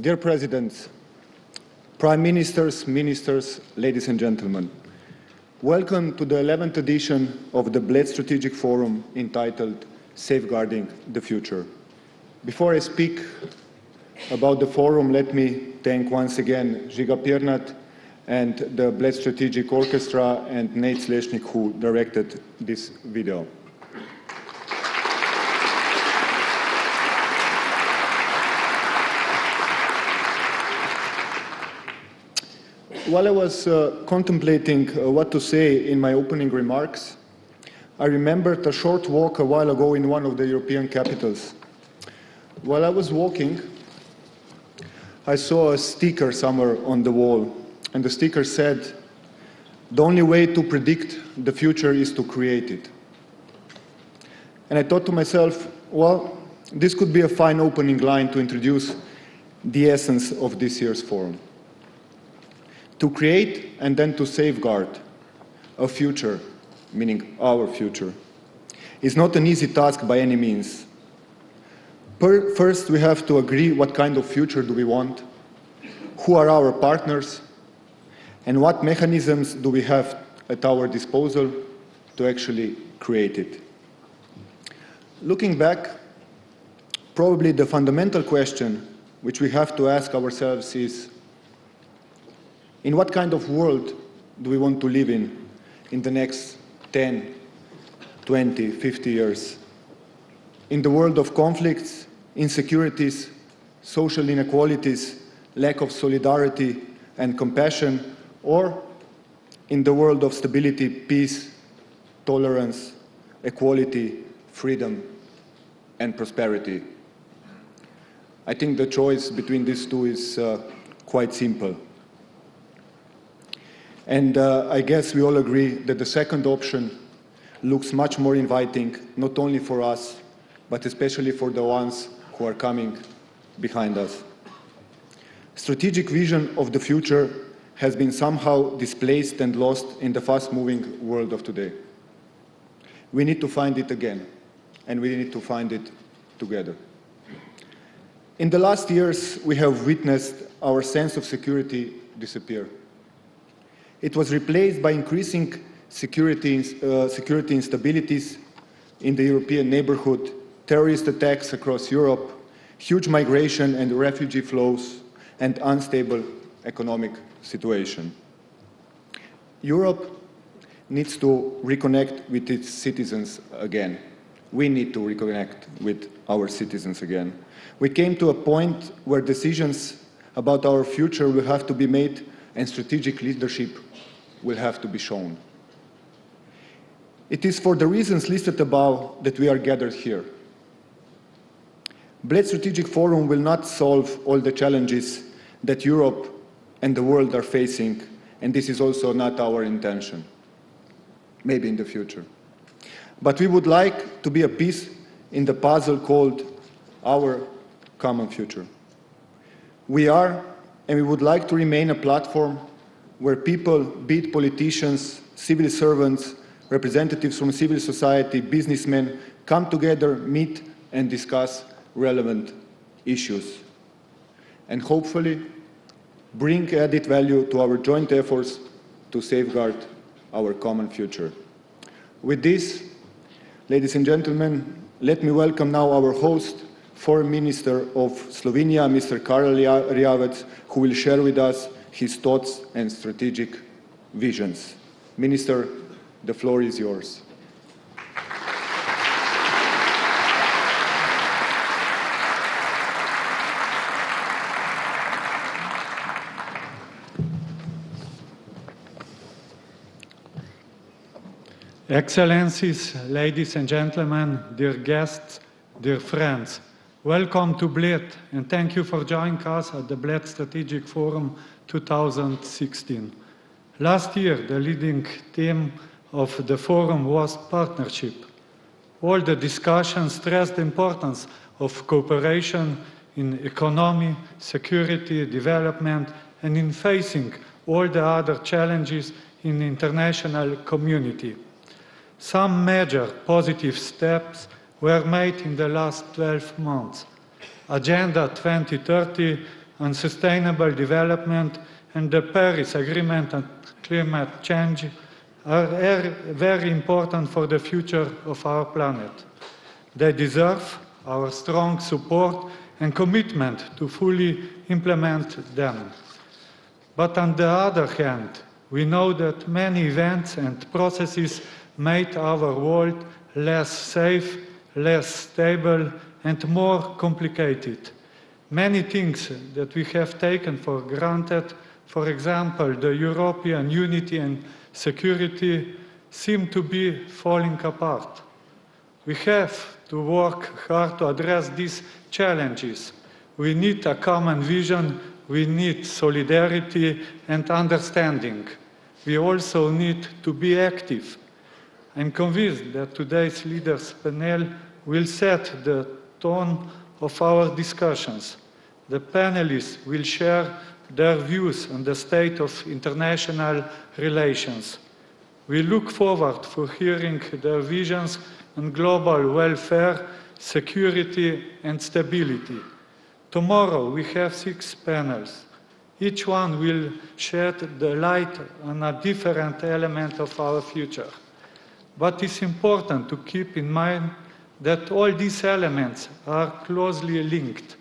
dear presidents, prime ministers, ministers, ladies and gentlemen, welcome to the 11th edition of the Bled Strategic Forum entitled Safeguarding the Future. Before I speak about the forum, let me thank once again Žiga Pirnat and the Bled Strategic Orchestra and Nate Sleshnik who directed this video. While I was contemplating what to say in my opening remarks, I remembered a short walk a while ago in one of the European capitals. While I was walking, I saw a sticker somewhere on the wall, and the sticker said, "The only way to predict the future is to create it." And I thought to myself, well, this could be a fine opening line to introduce the essence of this year's forum. To create and then to safeguard a future, meaning our future, is not an easy task by any means. First, we have to agree what kind of future do we want, who are our partners, and what mechanisms do we have at our disposal to actually create it. Looking back, probably the fundamental question which we have to ask ourselves is, in what kind of world do we want to live in the next 10, 20, 50 years? In the world of conflicts, insecurities, social inequalities, lack of solidarity and compassion, or in the world of stability, peace, tolerance, equality, freedom, and prosperity? I think the choice between these two is quite simple. And I guess we all agree that the second option looks much more inviting, not only for us, but especially for the ones who are coming behind us. Strategic vision of the future has been somehow displaced and lost in the fast-moving world of today. We need to find it again, and we need to find it together. In the last years, we have witnessed our sense of security disappear. It was replaced by increasing security instabilities in the European neighborhood, terrorist attacks across Europe, huge migration and refugee flows, and unstable economic situation. Europe needs to reconnect with its citizens again. We need to reconnect with our citizens again. We came to a point where decisions about our future will have to be made and strategic leadership will have to be shown. It is for the reasons listed above that we are gathered here. Bled Strategic Forum will not solve all the challenges that Europe and the world are facing, and this is also not our intention, maybe in the future. But we would like to be a piece in the puzzle called our common future. We are, and we would like to remain a platform where people, be it politicians, civil servants, representatives from civil society, businessmen, come together, meet, and discuss relevant issues, and hopefully bring added value to our joint efforts to safeguard our common future. With this, ladies and gentlemen, let me welcome now our host, Foreign Minister of Slovenia, Mr. Karel Rjavec, who will share with us his thoughts and strategic visions. Minister, the floor is yours. Excellencies, ladies and gentlemen, dear guests, dear friends, welcome to Bled, and thank you for joining us at the Bled Strategic Forum 2016. Last year, the leading theme of the forum was partnership. All the discussions stressed the importance of cooperation in economy, security, development, and in facing all the other challenges in the international community. Some major positive steps were made in the last 12 months. Agenda 2030 on sustainable development and the Paris Agreement on climate change are very important for the future of our planet. They deserve our strong support and commitment to fully implement them. But on the other hand, we know that many events and processes made our world less safe, less stable, and more complicated. Many things that we have taken for granted, for example, the European unity and security, seem to be falling apart. We have to work hard to address these challenges. We need a common vision, we need solidarity and understanding. We also need to be active. I'm convinced that today's leaders panel will set the tone of our discussions. The panelists will share their views on the state of international relations. We look forward to hearing their visions on global welfare, security, and stability. Tomorrow we have 6 panels. Each one will shed the light on a different element of our future. But it's important to keep in mind that all these elements are closely linked.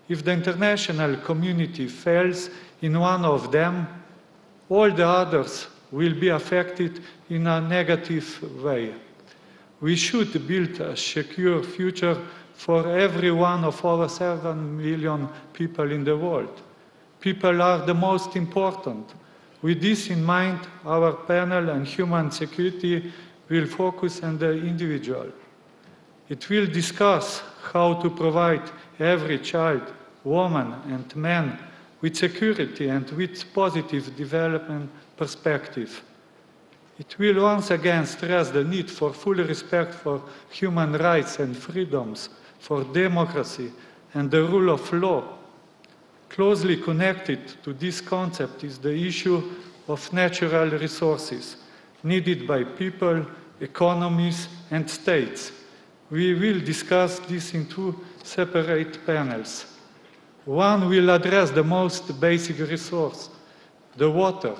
If the international community fails in one of them, all the others will be affected in a negative way. We should build a secure future for every one of our 7 million people in the world. People are the most important. With this in mind, our panel on human security will focus on the individual. It will discuss how to provide every child, woman, and man with security and with positive development perspective. It will once again stress the need for full respect for human rights and freedoms, for democracy and the rule of law. Closely connected to this concept is the issue of natural resources needed by people, economies, and states. We will discuss this in 2 separate panels. One will address the most basic resource, the water.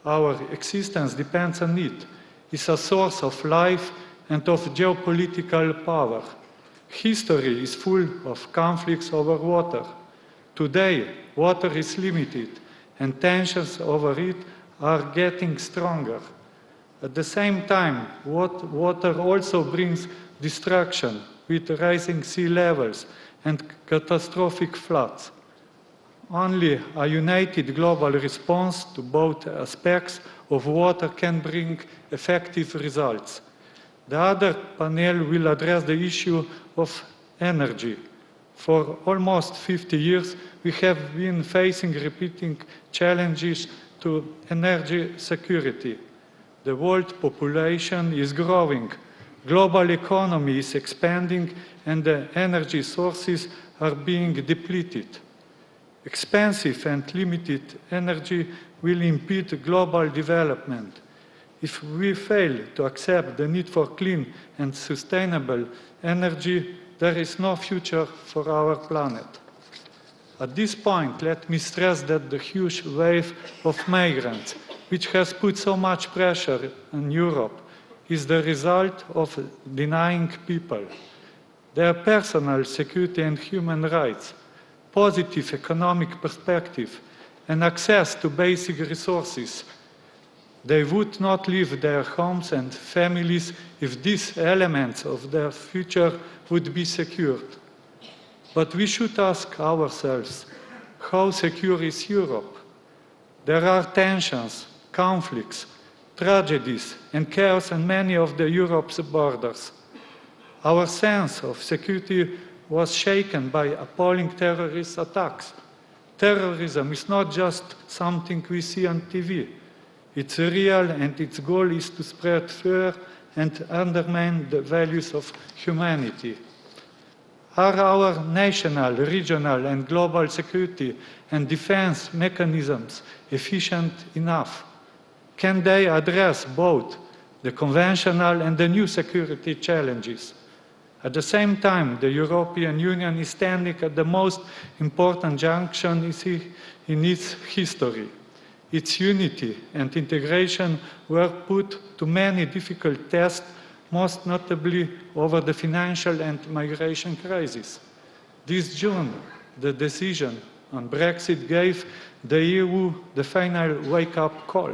Our existence depends on it. It's a source of life and of geopolitical power. History is full of conflicts over water. Today, water is limited, and tensions over it are getting stronger. At the same time, water also brings destruction with rising sea levels and catastrophic floods. Only a united global response to both aspects of water can bring effective results. The other panel will address the issue of energy. For almost 50 years, we have been facing repeating challenges to energy security. The world population is growing, global economy is expanding, and the energy sources are being depleted. Expensive and limited energy will impede global development. If we fail to accept the need for clean and sustainable energy, there is no future for our planet. At this point, let me stress that the huge wave of migrants, which has put so much pressure on Europe, is the result of denying people their personal security and human rights, positive economic perspective, and access to basic resources. They would not leave their homes and families if these elements of their future would be secured. But we should ask ourselves, how secure is Europe? There are tensions, conflicts, tragedies, and chaos on many of Europe's borders. Our sense of security was shaken by appalling terrorist attacks. Terrorism is not just something we see on TV. It's real, and its goal is to spread fear and undermine the values of humanity. Are our national, regional, and global security and defense mechanisms efficient enough? Can they address both the conventional and the new security challenges? At the same time, the European Union is standing at the most important junction in its history. Its unity and integration were put to many difficult tests, most notably over the financial and migration crisis. This June, the decision on Brexit gave the EU the final wake-up call.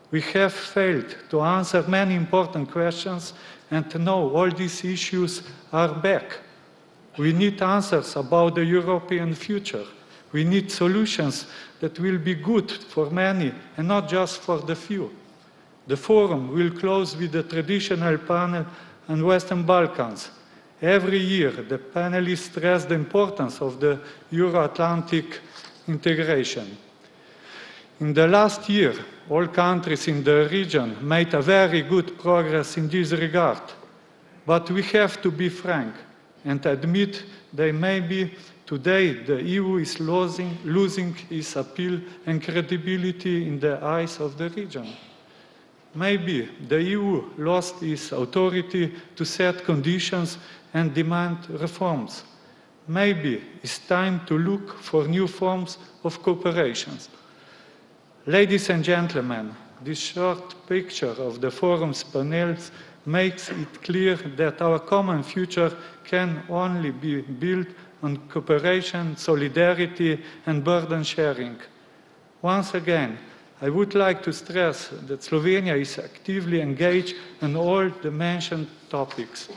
We have failed to answer many important questions, and now all these issues are back. We need answers about the European future. We need solutions that will be good for many and not just for the few. The forum will close with the traditional panel on Western Balkans. Every year, the panelists stress the importance of the Euro-Atlantic integration. In the last year, all countries in the region made a very good progress in this regard. But we have to be frank and admit that maybe today the EU is losing its appeal and credibility in the eyes of the region. Maybe the EU lost its authority to set conditions and demand reforms. Maybe it's time to look for new forms of cooperation. Ladies and gentlemen, this short picture of the forum's panels makes it clear that our common future can only be built on cooperation, solidarity, and burden sharing. Once again, I would like to stress that Slovenia is actively engaged in all the mentioned topics.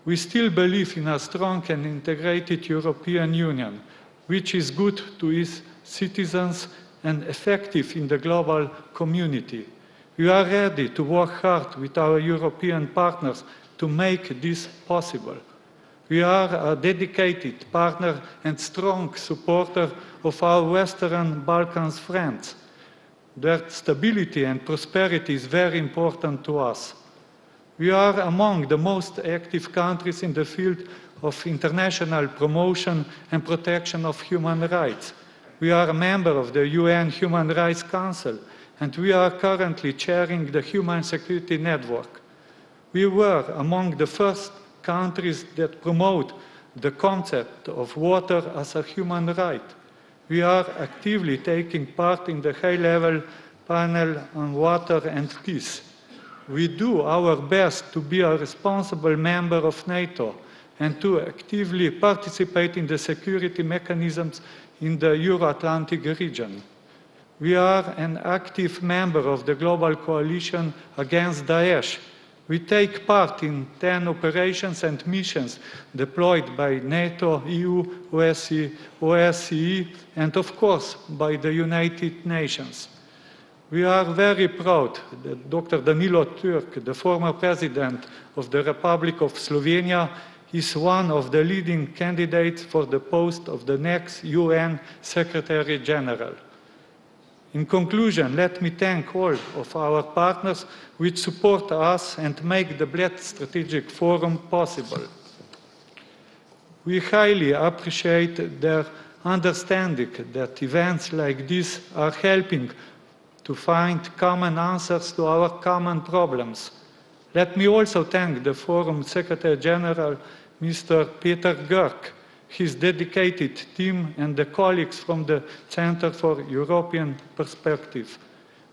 We still believe in a strong and integrated European Union, which is good to its citizens and effective in the global community. We are ready to work hard with our European partners to make this possible. We are a dedicated partner and strong supporter of our Western Balkans friends. Their stability and prosperity is very important to us. We are among the most active countries in the field of international promotion and protection of human rights. We are a member of the UN Human Rights Council, and we are currently chairing the Human Security Network. We were among the first countries that promote the concept of water as a human right. We are actively taking part in the high-level panel on water and peace. We do our best to be a responsible member of NATO and to actively participate in the security mechanisms in the Euro-Atlantic region. We are an active member of the global coalition against Daesh. We take part in 10 operations and missions deployed by NATO, EU, OSCE, and of course by the United Nations. We are very proud that Dr. Danilo Turk, the former president of the Republic of Slovenia, is one of the leading candidates for the post of the next UN Secretary General. In conclusion, let me thank all of our partners which support us and make the Bled Strategic Forum possible. We highly appreciate their understanding that events like this are helping to find common answers to our common problems. Let me also thank the Forum Secretary General, Mr. Peter Görk, his dedicated team, and the colleagues from the Center for European Perspective.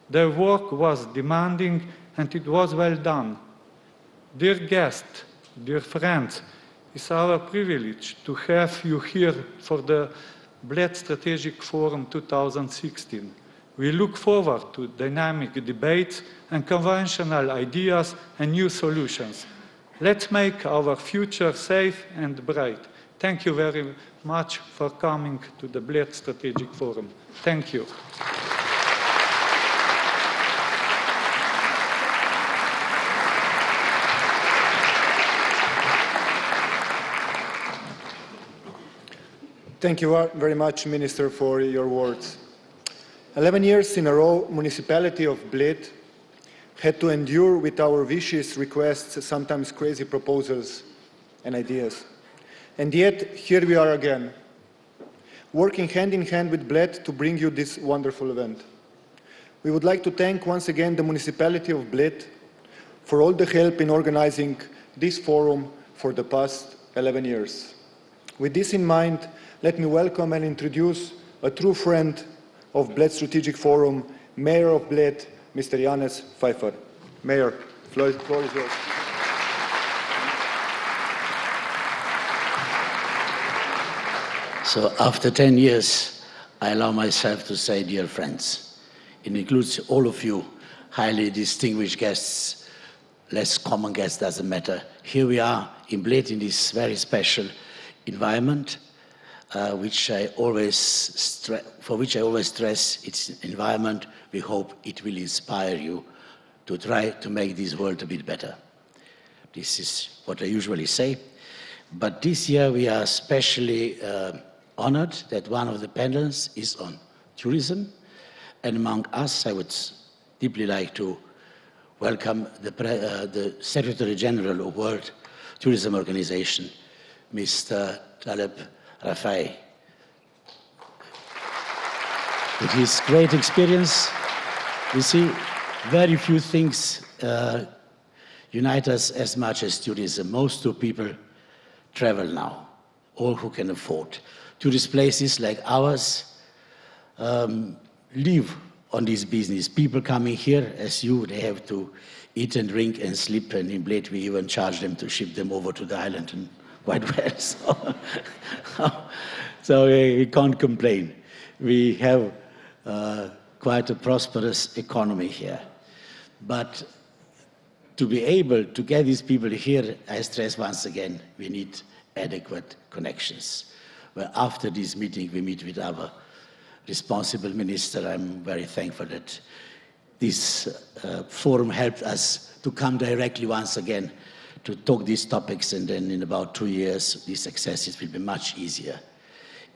Their work was demanding and it was well done. Dear guests, dear friends, it's our privilege to have you here for the Bled Strategic Forum 2016. We look forward to dynamic debates and conventional ideas and new solutions. Let's make our future safe and bright. Thank you very much for coming to the Bled Strategic Forum. Thank you. Thank you very much, Minister, for your words. 11 years in a row, municipality of Bled had to endure with our wishes, requests, sometimes crazy proposals and ideas. And yet, here we are again, working hand in hand with Bled to bring you this wonderful event. We would like to thank once again the municipality of Bled for all the help in organizing this forum for the past 11 years. With this in mind, let me welcome and introduce a true friend of Bled Strategic Forum, Mayor of Bled, Mr. Janez Pfeiffer. Mayor, floor is yours. So after 10 years, I allow myself to say, dear friends. It includes all of you, highly distinguished guests, less common guests, doesn't matter. Here we are in Bled in this very special environment, for which I always stress it's an environment we hope it will inspire you to try to make this world a bit better. This is what I usually say. But this year we are especially honored that one of the panels is on tourism. And among us, I would deeply like to welcome the Secretary General of World Tourism Organization, Mr. Taleb Rafai. With his great experience, you see, very few things unite us as much as tourism. Most of people travel now, all who can afford. Tourist places like ours live on this business. People coming here, as you, they have to eat and drink and sleep, and in Bled we even charge them to ship them over to the island, and quite well. So we can't complain. We have quite a prosperous economy here. But to be able to get these people here, I stress once again, we need adequate connections. Well, after this meeting, we meet with our responsible minister. I'm very thankful that this forum helped us to come directly once again to talk these topics, and then in about 2 years, these successes will be much easier.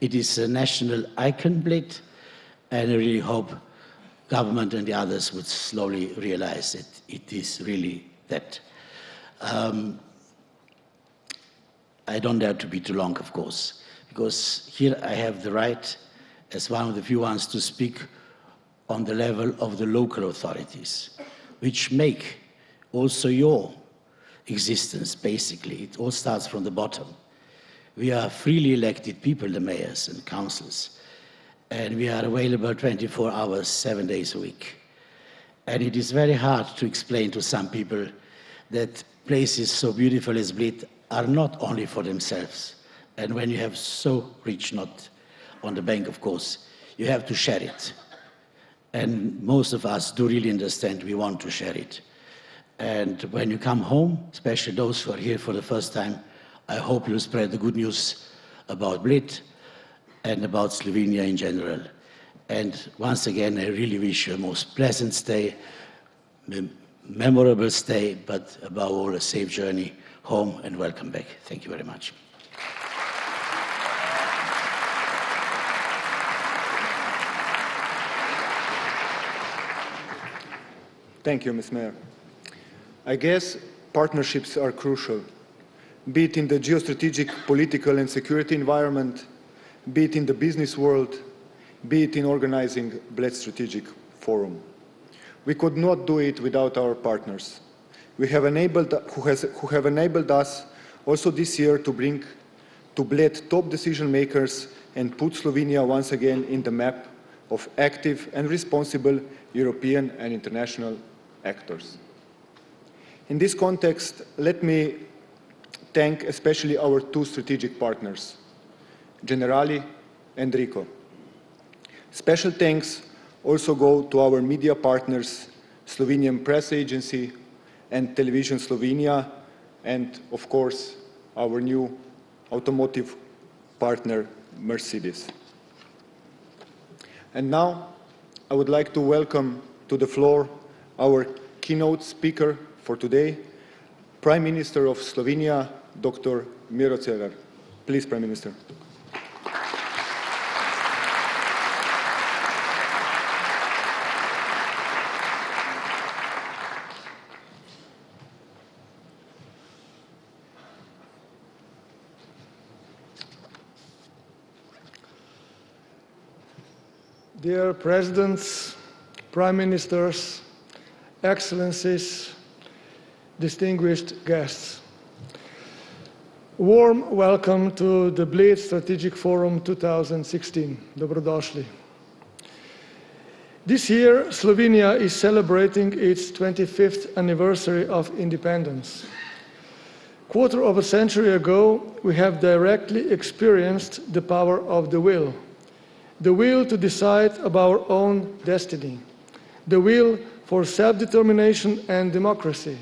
It is a national icon, Bled, and I really hope government and the others would slowly realize that it is really that. I don't dare to be too long, of course, because here I have the right, as one of the few ones, to speak on the level of the local authorities, which make also your existence, basically. It all starts from the bottom. We are freely elected people, the mayors and councils, and we are available 24 hours, 7 days a week. And it is very hard to explain to some people that places so beautiful as Bled are not only for themselves. And when you have so rich, not on the bank, of course, you have to share it. And most of us do really understand we want to share it. And when you come home, especially those who are here for the first time, I hope you'll spread the good news about Bled and about Slovenia in general. And once again, I really wish you a most pleasant stay, memorable stay, but above all, a safe journey home, and welcome back. Thank you very much. Thank you, Ms. Mayor. I guess partnerships are crucial, be it in the geostrategic, political and security environment, be it in the business world, be it in organizing Bled Strategic Forum. We could not do it without our partners. Who have enabled us also this year to bring to Bled top decision makers and put Slovenia once again in the map of active and responsible European and international actors. In this context, let me thank especially our two strategic partners, Generali and Rico. Special thanks also go to our media partners, Slovenian Press Agency and Television Slovenia, and of course, our new automotive partner, Mercedes. And now, I would like to welcome to the floor our keynote speaker for today, Prime Minister of Slovenia, Dr. Miro Cerar. Please, Prime Minister. Dear Presidents, Prime Ministers, Excellencies, distinguished guests, Warm welcome to the Bled Strategic Forum 2016. Dobrodošli. This year, Slovenia is celebrating its 25th anniversary of independence. Quarter of a century ago, we have directly experienced the power of the will to decide about our own destiny, the will for self-determination and democracy,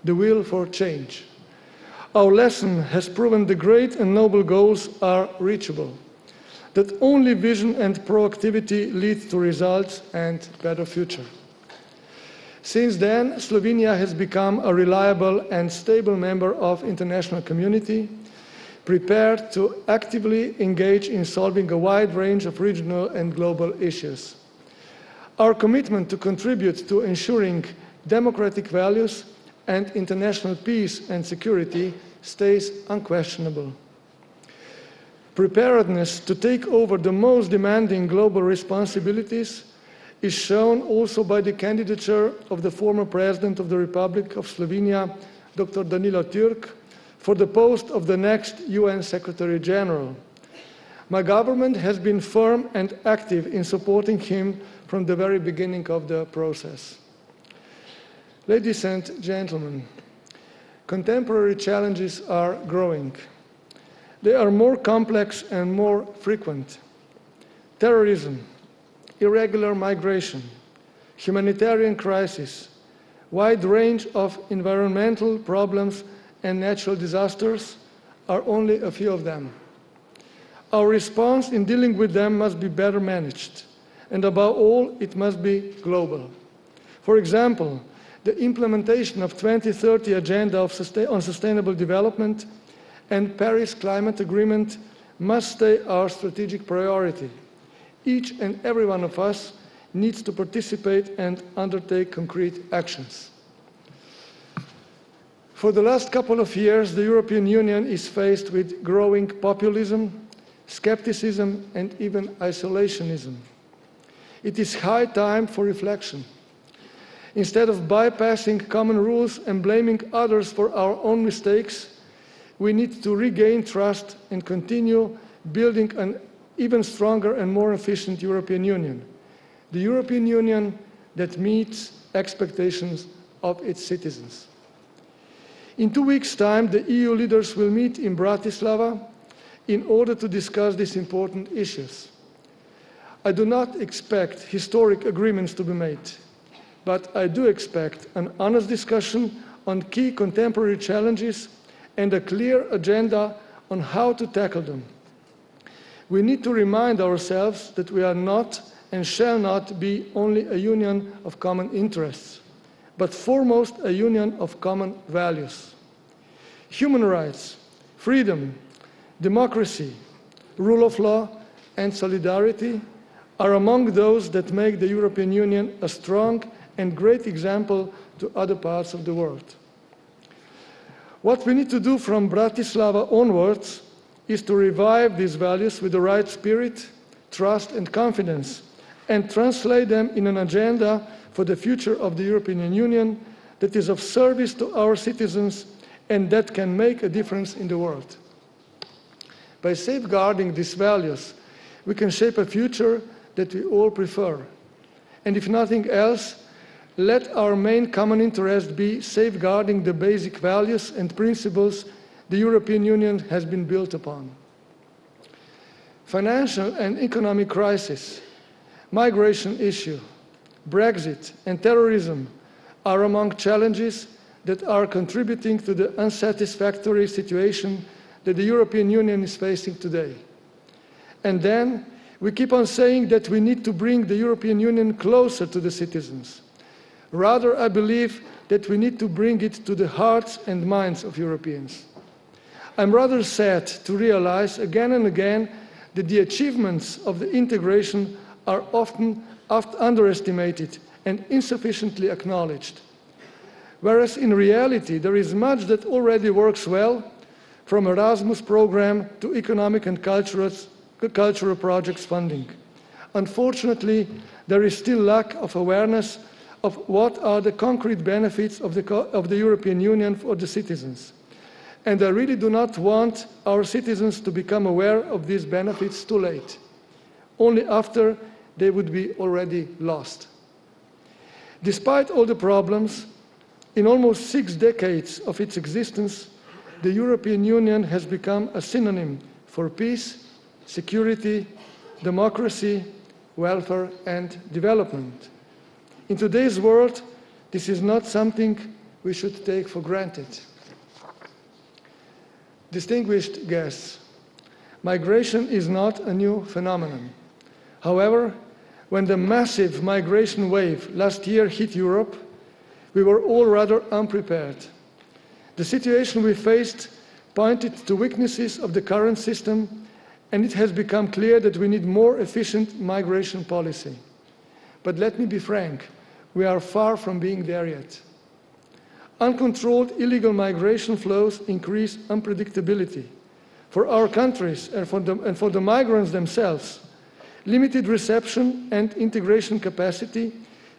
the will for change. Our lesson has proven the great and noble goals are reachable, that only vision and proactivity lead to results and better future. Since then, Slovenia has become a reliable and stable member of the international community, prepared to actively engage in solving a wide range of regional and global issues. Our commitment to contribute to ensuring democratic values and international peace and security stays unquestionable. Preparedness to take over the most demanding global responsibilities is shown also by the candidature of the former President of the Republic of Slovenia, Dr. Danilo Türk, for the post of the next UN Secretary General. My government has been firm and active in supporting him from the very beginning of the process. Ladies and gentlemen, contemporary challenges are growing. They are more complex and more frequent. Terrorism, irregular migration, humanitarian crisis, wide range of environmental problems and natural disasters are only a few of them. Our response in dealing with them must be better managed, and above all, it must be global. For example, the implementation of 2030 Agenda on Sustainable Development and Paris Climate Agreement must stay our strategic priority. Each and every one of us needs to participate and undertake concrete actions. For the last couple of years, the European Union is faced with growing populism, skepticism, and even isolationism. It is high time for reflection. Instead of bypassing common rules and blaming others for our own mistakes, we need to regain trust and continue building an even stronger and more efficient European Union. The European Union that meets expectations of its citizens. In 2 weeks' time, the EU leaders will meet in Bratislava in order to discuss these important issues. I do not expect historic agreements to be made, but I do expect an honest discussion on key contemporary challenges and a clear agenda on how to tackle them. We need to remind ourselves that we are not and shall not be only a union of common interests, but foremost a union of common values. Human rights, freedom, democracy, rule of law, and solidarity are among those that make the European Union a strong and great example to other parts of the world. What we need to do from Bratislava onwards is to revive these values with the right spirit, trust and confidence, and translate them in an agenda for the future of the European Union that is of service to our citizens and that can make a difference in the world. By safeguarding these values, we can shape a future that we all prefer. And if nothing else, let our main common interest be safeguarding the basic values and principles the European Union has been built upon. Financial and economic crisis, migration issue, Brexit, and terrorism are among challenges that are contributing to the unsatisfactory situation that the European Union is facing today. And then we keep on saying that we need to bring the European Union closer to the citizens. Rather, I believe that we need to bring it to the hearts and minds of Europeans. I'm rather sad to realize again and again that the achievements of the integration are often underestimated and insufficiently acknowledged. Whereas in reality, there is much that already works well, from Erasmus program to economic and cultural projects funding. Unfortunately, there is still lack of awareness of what are the concrete benefits of the European Union for the citizens. and I really do not want our citizens to become aware of these benefits too late, only after they would be already lost. Despite all the problems, in almost 6 decades of its existence, the European Union has become a synonym for peace, security, democracy, welfare, and development. In today's world, this is not something we should take for granted. Distinguished guests, migration is not a new phenomenon. However, when the massive migration wave last year hit Europe, we were all rather unprepared. The situation we faced pointed to weaknesses of the current system, and it has become clear that we need more efficient migration policy. But let me be frank, we are far from being there yet. Uncontrolled illegal migration flows increase unpredictability. For our countries and for the migrants themselves, limited reception and integration capacity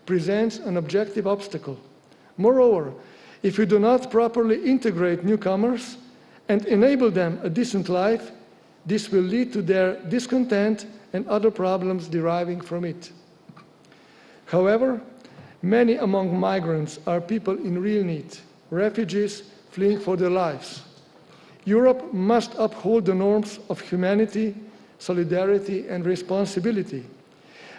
presents an objective obstacle. Moreover, if we do not properly integrate newcomers and enable them a decent life, this will lead to their discontent and other problems deriving from it. However, many among migrants are people in real need, refugees fleeing for their lives. Europe must uphold the norms of humanity, solidarity, and responsibility,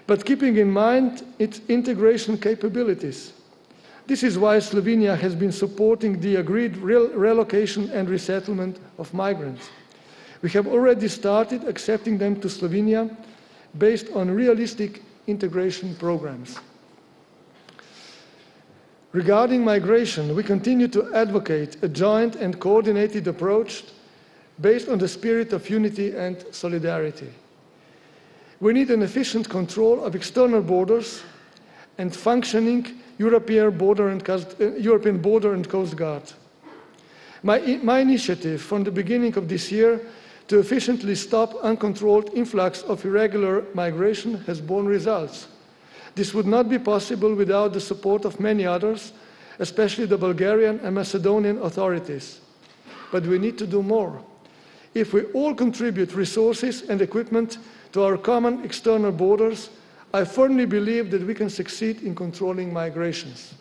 but keeping in mind its integration capabilities. This is why Slovenia has been supporting the agreed relocation and resettlement of migrants. We have already started accepting them to Slovenia based on realistic integration programs. Regarding migration, we continue to advocate a joint and coordinated approach based on the spirit of unity and solidarity. We need an efficient control of external borders and functioning European border and Coast Guard. My initiative from the beginning of this year to efficiently stop uncontrolled influx of irregular migration has borne results. This would not be possible without the support of many others, especially the Bulgarian and Macedonian authorities. But we need to do more. If we all contribute resources and equipment to our common external borders, I firmly believe that we can succeed in controlling migrations.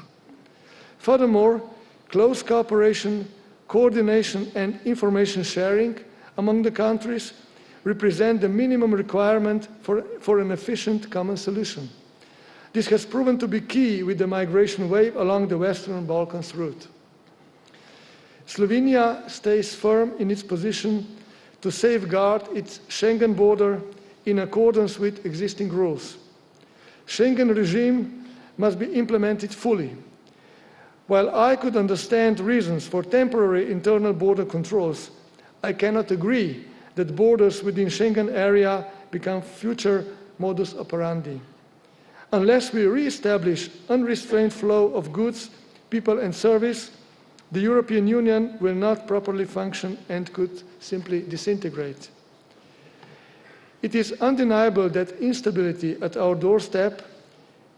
Furthermore, close cooperation, coordination, and information sharing among the countries represent the minimum requirement for an efficient common solution. This has proven to be key with the migration wave along the Western Balkans route. Slovenia stays firm in its position to safeguard its Schengen border in accordance with existing rules. Schengen regime must be implemented fully. While I could understand reasons for temporary internal border controls, I cannot agree that borders within Schengen area become future modus operandi. Unless we re-establish unrestrained flow of goods, people and service, the European Union will not properly function and could simply disintegrate. It is undeniable that instability at our doorstep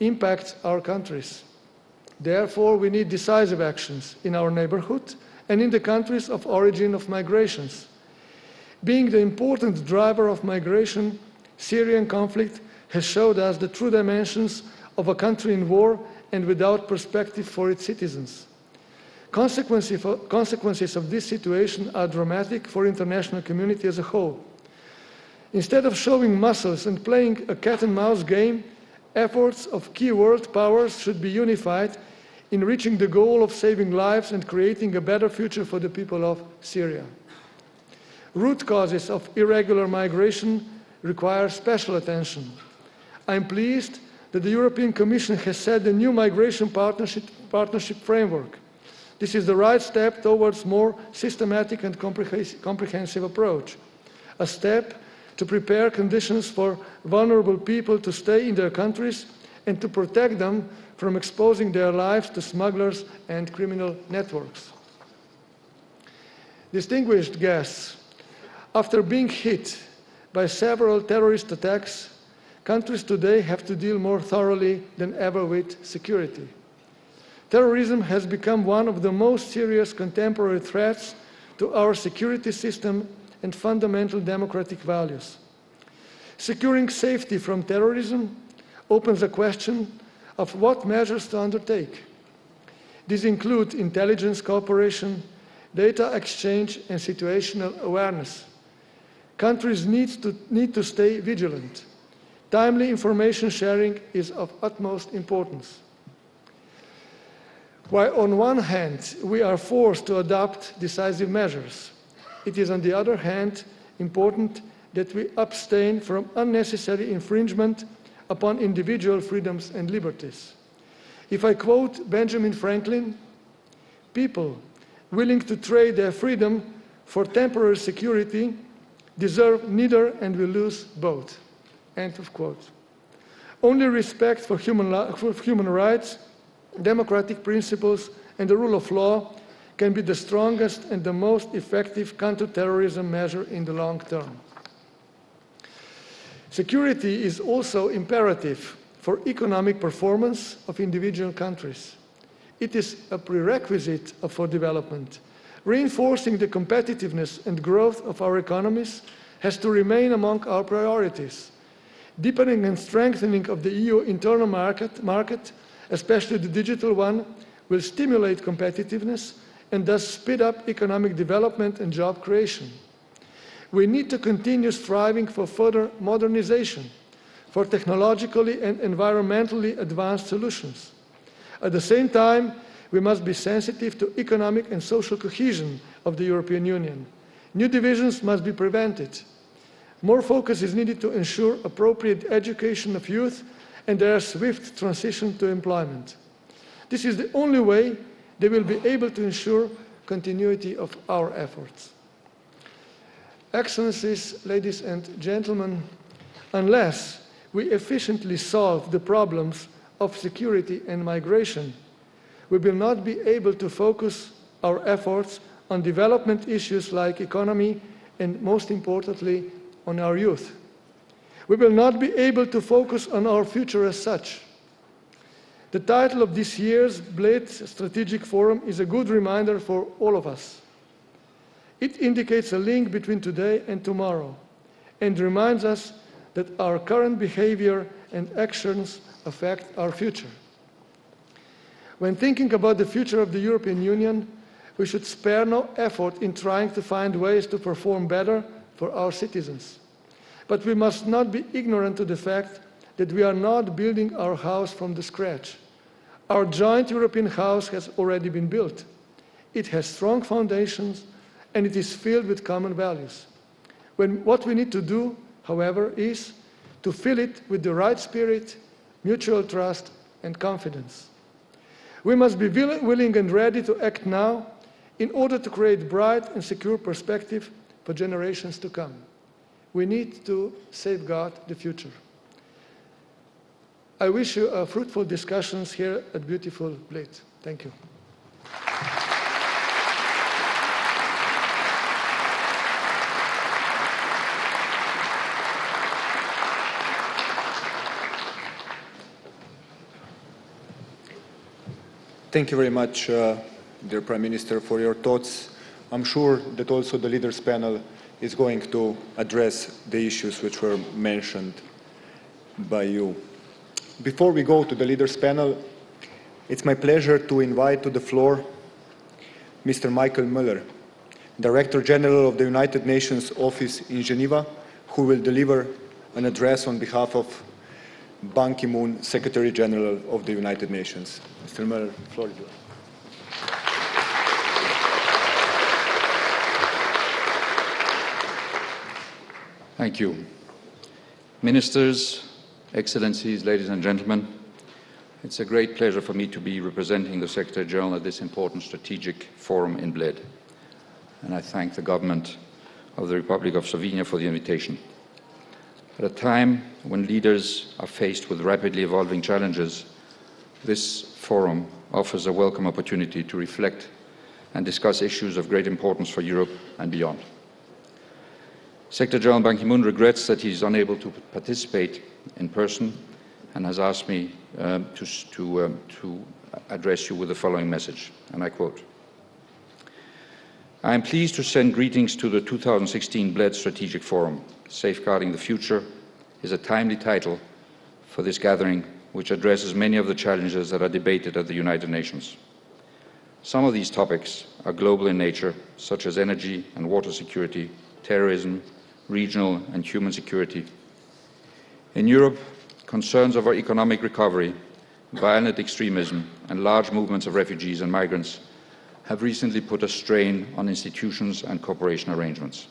impacts our countries. Therefore, we need decisive actions in our neighborhood and in the countries of origin of migrations. Being the important driver of migration, Syrian conflict has showed us the true dimensions of a country in war and without perspective for its citizens. Consequences of this situation are dramatic for the international community as a whole. Instead of showing muscles and playing a cat-and-mouse game, efforts of key world powers should be unified in reaching the goal of saving lives and creating a better future for the people of Syria. Root causes of irregular migration require special attention. I am pleased that the European Commission has set a new migration partnership framework. This is the right step towards more systematic and comprehensive approach, a step to prepare conditions for vulnerable people to stay in their countries and to protect them from exposing their lives to smugglers and criminal networks. Distinguished guests, after being hit by several terrorist attacks, countries today have to deal more thoroughly than ever with security. Terrorism has become one of the most serious contemporary threats to to our security system and fundamental democratic values. Securing safety from terrorism opens the question of what measures to undertake. These include intelligence cooperation, data exchange, and situational awareness. Countries need to stay vigilant. Timely information sharing is of utmost importance. While on one hand we are forced to adopt decisive measures, it is on the other hand important that we abstain from unnecessary infringement upon individual freedoms and liberties. If I quote Benjamin Franklin, people willing to trade their freedom for temporary security deserve neither and will lose both. End of quote. Only respect for human rights, democratic principles, and the rule of law can be the strongest and the most effective counter-terrorism measure in the long term. Security is also imperative for economic performance of individual countries. It is a prerequisite for development. Reinforcing the competitiveness and growth of our economies has to remain among our priorities. Deepening and strengthening of the EU internal market, especially the digital one, will stimulate competitiveness and thus speed up economic development and job creation. We need to continue striving for further modernization, for technologically and environmentally advanced solutions. At the same time, we must be sensitive to economic and social cohesion of the European Union. New divisions must be prevented. More focus is needed to ensure appropriate education of youth and their swift transition to employment. This is the only way they will be able to ensure continuity of our efforts. Excellencies, ladies and gentlemen, unless we efficiently solve the problems of security and migration, we will not be able to focus our efforts on development issues like economy and, most importantly, on our youth. We will not be able to focus on our future as such. The title of this year's Bled Strategic Forum is a good reminder for all of us. It indicates a link between today and tomorrow and reminds us that our current behavior and actions affect our future. When thinking about the future of the European Union, we should spare no effort in trying to find ways to perform better for our citizens. But we must not be ignorant to the fact that we are not building our house from the scratch. Our joint European house has already been built. It has strong foundations and it is filled with common values. What we need to do, however, is to fill it with the right spirit, mutual trust, and confidence. We must be willing and ready to act now in order to create bright and secure perspective for generations to come. We need to safeguard the future. I wish you fruitful discussions here at beautiful Bled. Thank you. Thank you very much, dear Prime Minister, for your thoughts. I'm sure that also the leaders panel is going to address the issues which were mentioned by you. Before we go to the leaders panel, it's my pleasure to invite to the floor Mr. Michael Muller, Director General of the United Nations Office in Geneva, who will deliver an address on behalf of Ban Ki-moon, Secretary General of the United Nations. Mr. Muller, the floor is yours. Thank you. Ministers, Excellencies, ladies and gentlemen, it's a great pleasure for me to be representing the Secretary General at this important strategic forum in Bled. And I thank the government of the Republic of Slovenia for the invitation. At a time when leaders are faced with rapidly evolving challenges, this forum offers a welcome opportunity to reflect and discuss issues of great importance for Europe and beyond. Secretary General Ban Ki-moon regrets that he is unable to participate in person and has asked me to address you with the following message, and I quote: I am pleased to send greetings to the 2016 Bled Strategic Forum. Safeguarding the Future is a timely title for this gathering, which addresses many of the challenges that are debated at the United Nations. Some of these topics are global in nature, such as energy and water security, terrorism, regional and human security. In Europe, concerns over economic recovery, violent extremism, and large movements of refugees and migrants have recently put a strain on institutions and cooperation arrangements.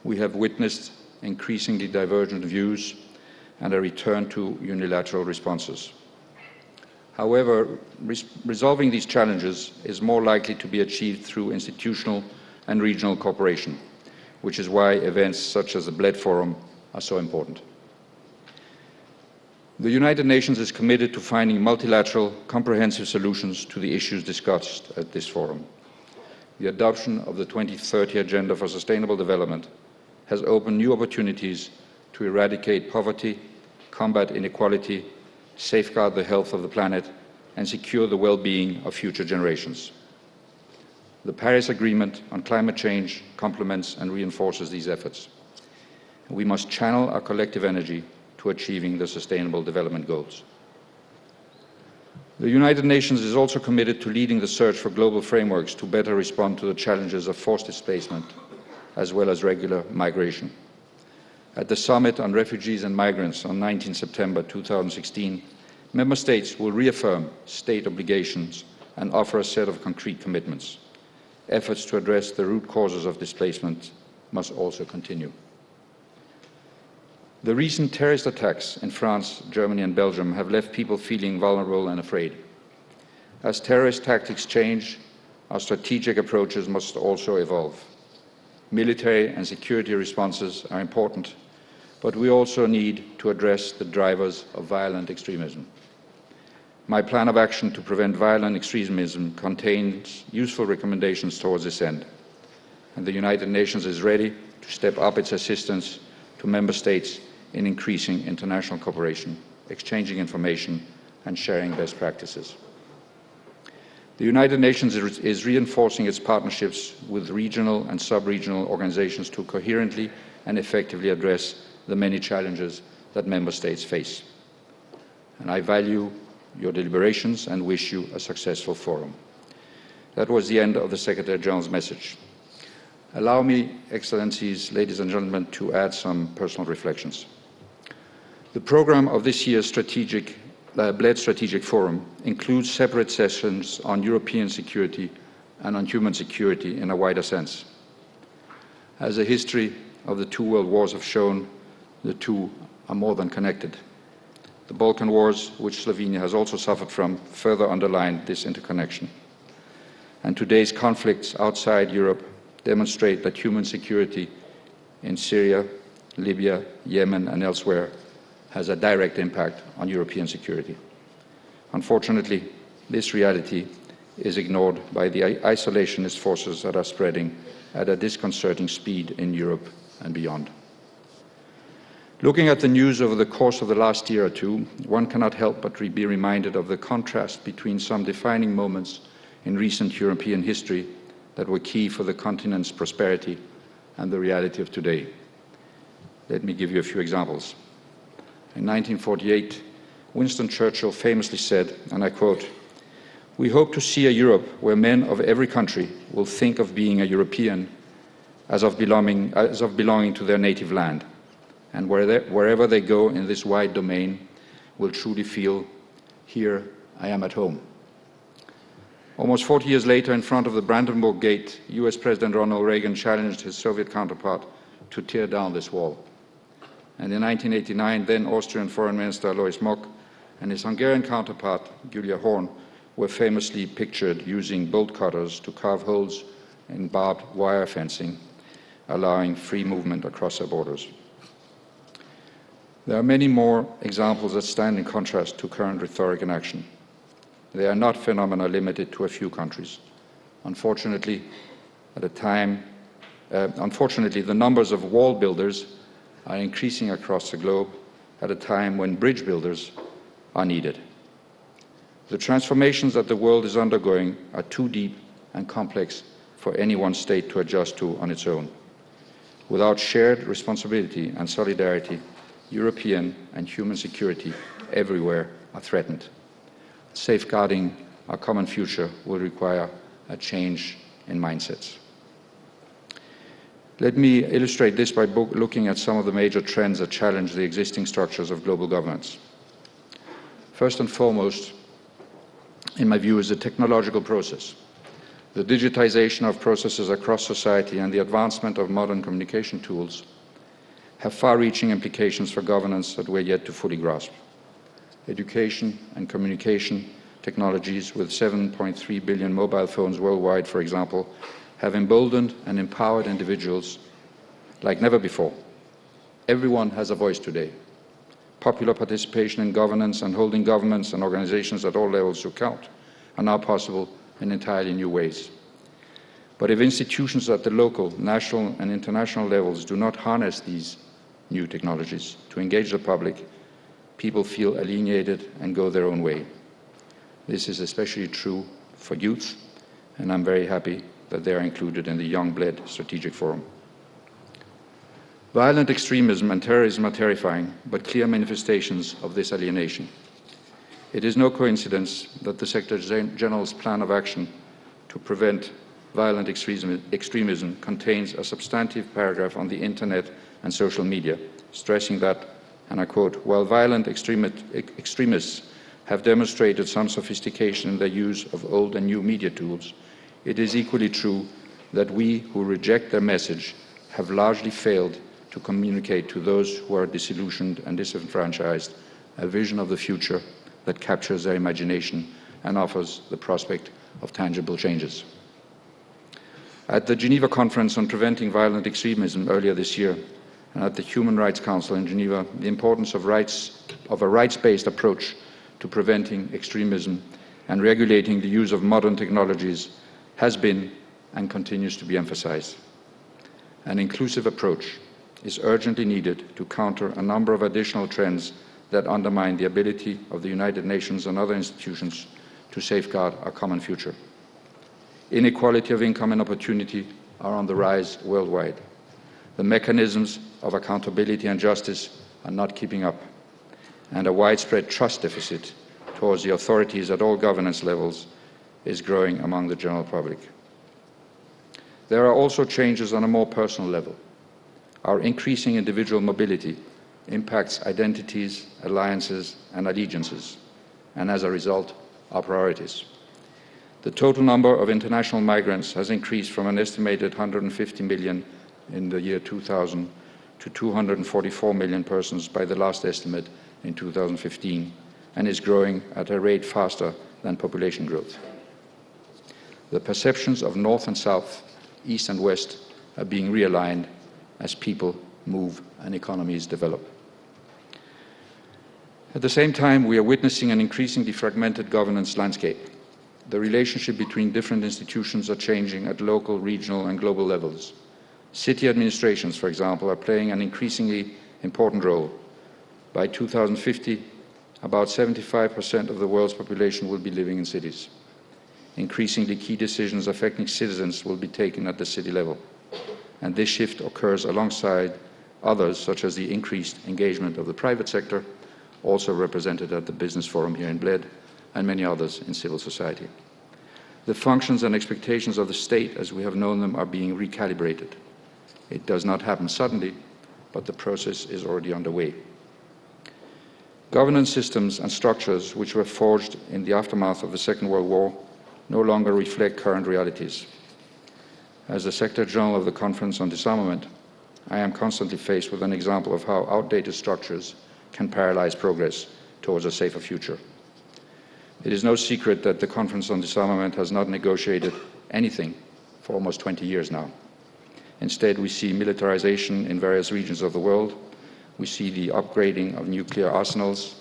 We have witnessed increasingly divergent views and a return to unilateral responses. However, resolving these challenges is more likely to be achieved through institutional and regional cooperation, which is why events such as the Bled Forum are so important. The United Nations is committed to finding multilateral, comprehensive solutions to the issues discussed at this forum. The adoption of the 2030 Agenda for Sustainable Development has opened new opportunities to eradicate poverty, combat inequality, safeguard the health of the planet, and secure the well-being of future generations. The Paris Agreement on climate change complements and reinforces these efforts. We must channel our collective energy to achieving the Sustainable Development Goals. The United Nations is also committed to leading the search for global frameworks to better respond to the challenges of forced displacement, as well as regular migration. At the Summit on Refugees and Migrants on 19 September 2016, Member States will reaffirm state obligations and offer a set of concrete commitments. Efforts to address the root causes of displacement must also continue. The recent terrorist attacks in France, Germany and Belgium have left people feeling vulnerable and afraid. As terrorist tactics change, our strategic approaches must also evolve. Military and security responses are important, but we also need to address the drivers of violent extremism. My plan of action to prevent violent extremism contains useful recommendations towards this end, and the United Nations is ready to step up its assistance to Member States in increasing international cooperation, exchanging information, and sharing best practices. The United Nations is reinforcing its partnerships with regional and sub-regional organizations to coherently and effectively address the many challenges that Member States face. And I value your deliberations and wish you a successful forum. That was the end of the Secretary-General's message. Allow me, Excellencies, ladies and gentlemen, to add some personal reflections. The program of this year's Bled Strategic Forum includes separate sessions on European security and on human security in a wider sense. As the history of the two world wars have shown, the two are more than connected. The Balkan Wars, which Slovenia has also suffered from, further underlined this interconnection. And today's conflicts outside Europe demonstrate that human security in Syria, Libya, Yemen and elsewhere has a direct impact on European security. Unfortunately, this reality is ignored by the isolationist forces that are spreading at a disconcerting speed in Europe and beyond. Looking at the news over the course of the last year or two, one cannot help but be reminded of the contrast between some defining moments in recent European history that were key for the continent's prosperity and the reality of today. Let me give you a few examples. In 1948, Winston Churchill famously said, and I quote, "We hope to see a Europe where men of every country will think of being a European as of belonging to their native land, and wherever they go in this wide domain will truly feel, here I am at home." Almost 40 years later, in front of the Brandenburg Gate, US President Ronald Reagan challenged his Soviet counterpart to tear down this wall. And in 1989, then Austrian Foreign Minister Alois Mock and his Hungarian counterpart, Gyula Horn, were famously pictured using bolt cutters to carve holes in barbed wire fencing, allowing free movement across their borders. There are many more examples that stand in contrast to current rhetoric and action. They are not phenomena limited to a few countries. Unfortunately, the numbers of wall builders are increasing across the globe at a time when bridge builders are needed. The transformations that the world is undergoing are too deep and complex for any one state to adjust to on its own. Without shared responsibility and solidarity, European and human security everywhere are threatened. Safeguarding our common future will require a change in mindsets. Let me illustrate this by looking at some of the major trends that challenge the existing structures of global governance. First and foremost, in my view, is the technological process. The digitization of processes across society and the advancement of modern communication tools have far-reaching implications for governance that we're yet to fully grasp. Education and communication technologies, with 7.3 billion mobile phones worldwide, for example, have emboldened and empowered individuals like never before. Everyone has a voice today. Popular participation in governance and holding governments and organizations at all levels to account are now possible in entirely new ways. But if institutions at the local, national and international levels do not harness these new technologies to engage the public, people feel alienated and go their own way. This is especially true for youth, and I'm very happy that they are included in the Young Bled Strategic Forum. Violent extremism and terrorism are terrifying, but clear manifestations of this alienation. It is no coincidence that the Secretary General's plan of action to prevent violent extremism contains a substantive paragraph on the internet and social media, stressing that, and I quote, "While violent extremists have demonstrated some sophistication in their use of old and new media tools, it is equally true that we who reject their message have largely failed to communicate to those who are disillusioned and disenfranchised a vision of the future that captures their imagination and offers the prospect of tangible changes." At the Geneva Conference on Preventing Violent Extremism earlier this year, and at the Human Rights Council in Geneva, the importance of a rights-based approach to preventing extremism and regulating the use of modern technologies has been and continues to be emphasized. An inclusive approach is urgently needed to counter a number of additional trends that undermine the ability of the United Nations and other institutions to safeguard our common future. Inequality of income and opportunity are on the rise worldwide. The mechanisms of accountability and justice are not keeping up, and a widespread trust deficit towards the authorities at all governance levels is growing among the general public. There are also changes on a more personal level. Our increasing individual mobility impacts identities, alliances, and allegiances, and as a result, our priorities. The total number of international migrants has increased from an estimated 150 million in the year 2000 to 244 million persons by the last estimate in 2015, and is growing at a rate faster than population growth. The perceptions of North and South, East and West are being realigned as people move and economies develop. At the same time, we are witnessing an increasingly fragmented governance landscape. The relationship between different institutions are changing at local, regional, and global levels. City administrations, for example, are playing an increasingly important role. By 2050, about 75% of the world's population will be living in cities. Increasingly, key decisions affecting citizens will be taken at the city level. And this shift occurs alongside others, such as the increased engagement of the private sector, also represented at the Business Forum here in Bled, and many others in civil society. The functions and expectations of the state, as we have known them, are being recalibrated. It does not happen suddenly, but the process is already underway. Governance systems and structures which were forged in the aftermath of the Second World War no longer reflect current realities. As the Secretary General of the Conference on Disarmament, I am constantly faced with an example of how outdated structures can paralyze progress towards a safer future. It is no secret that the Conference on Disarmament has not negotiated anything for almost 20 years now. Instead, we see militarization in various regions of the world, we see the upgrading of nuclear arsenals,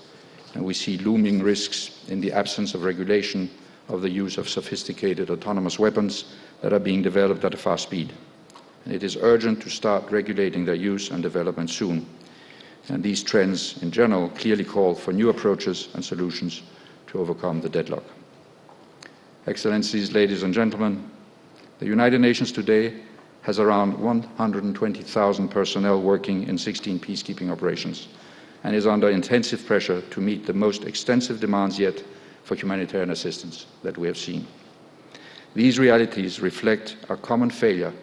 and we see looming risks in the absence of regulation of the use of sophisticated autonomous weapons that are being developed at a fast speed. And it is urgent to start regulating their use and development soon. And these trends, in general, clearly call for new approaches and solutions to overcome the deadlock. Excellencies, ladies and gentlemen, The United Nations today has around 120,000 personnel working in 16 peacekeeping operations and is under intensive pressure to meet the most extensive demands yet for humanitarian assistance that we have seen. These realities reflect our common failure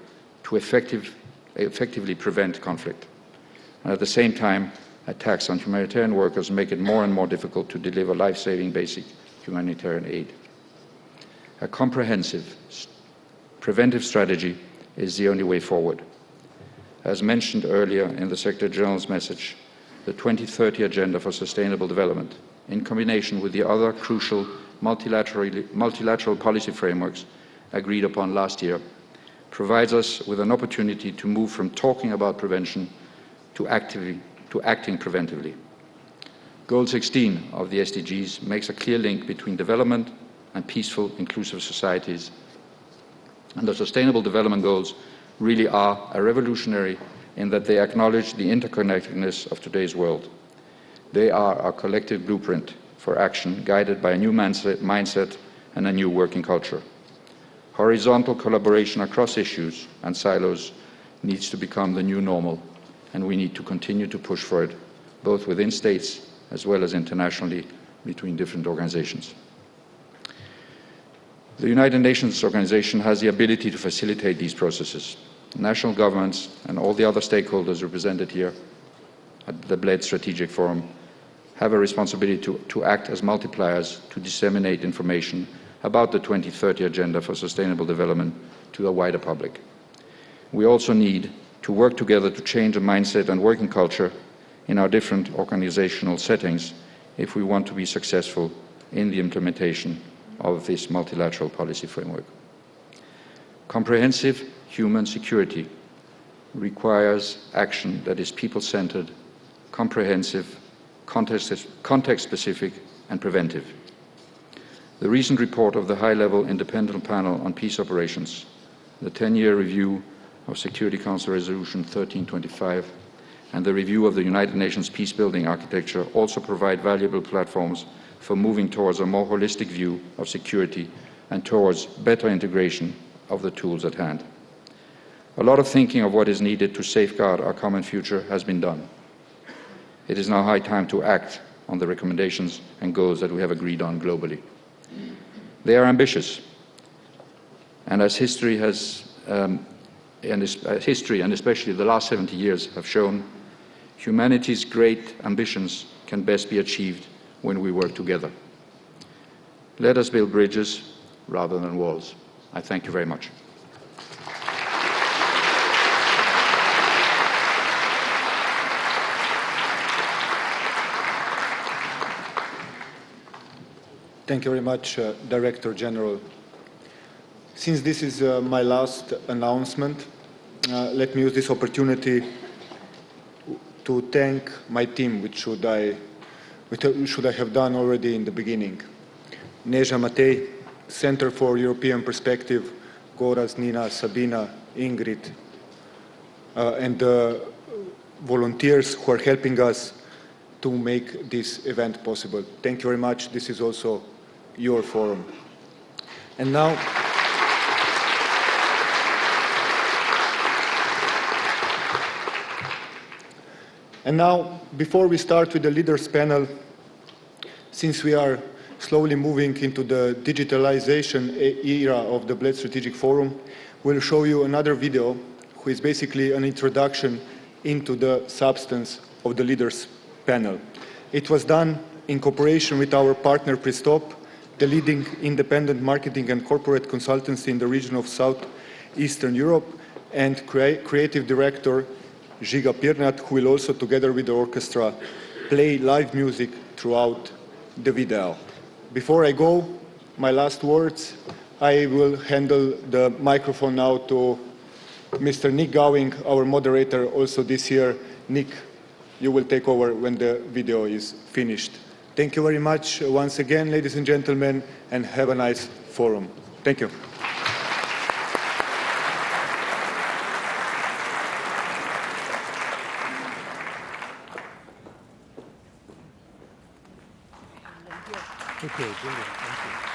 to effectively prevent conflict. And at the same time, attacks on humanitarian workers make it more and more difficult to deliver life-saving basic humanitarian aid. A comprehensive preventive strategy is the only way forward. As mentioned earlier in the Secretary General's message, the 2030 Agenda for Sustainable Development, in combination with the other crucial multilateral policy frameworks agreed upon last year, provides us with an opportunity to move from talking about prevention to acting preventively. Goal 16 of the SDGs makes a clear link between development and peaceful, inclusive societies. And the Sustainable Development Goals really are revolutionary in that they acknowledge the interconnectedness of today's world. They are our collective blueprint for action, guided by a new mindset and a new working culture. Horizontal collaboration across issues and silos needs to become the new normal, and we need to continue to push for it, both within states as well as internationally between different organizations. The United Nations organization has the ability to facilitate these processes. National governments and all the other stakeholders represented here at the Bled Strategic Forum have a responsibility to act as multipliers to disseminate information about the 2030 Agenda for Sustainable Development to the wider public. We also need to work together to change the mindset and working culture in our different organizational settings if we want to be successful in the implementation of this multilateral policy framework. Comprehensive human security requires action that is people-centered, comprehensive, context-specific, and preventive. The recent report of the high-level independent panel on peace operations, the 10-year review of Security Council Resolution 1325, and the review of the United Nations peace-building architecture also provide valuable platforms for moving towards a more holistic view of security and towards better integration of the tools at hand. A lot of thinking of what is needed to safeguard our common future has been done. It is now high time to act on the recommendations and goals that we have agreed on globally. They are ambitious, and as history and especially the last 70 years have shown, humanity's great ambitions can best be achieved when we work together. Let us build bridges rather than walls. I thank you very much. Thank you very much, Director General. Since this is my last announcement, let me use this opportunity to thank my team, which should I have done already in the beginning. Neža Matej, Center for European Perspective, Goraz, Nina, Sabina, Ingrid, and the volunteers who are helping us to make this event possible. Thank you very much. This is also your forum. And now, before we start with the leaders panel, since we are slowly moving into the digitalization era of the Bled Strategic Forum, we'll show you another video, which is basically an introduction into the substance of the leaders panel. It was done in cooperation with our partner Pristop, the leading independent marketing and corporate consultancy in the region of Southeastern Europe, and creative director Žiga Pirnat, who will also, together with the orchestra, play live music throughout the video. Before I go, my last words, I will handle the microphone now to Mr. Nick Gowing, our moderator also this year. Nick, you will take over when the video is finished. Thank you very much once again, ladies and gentlemen, and have a nice forum. Thank you. Okay, brilliant. Thank you.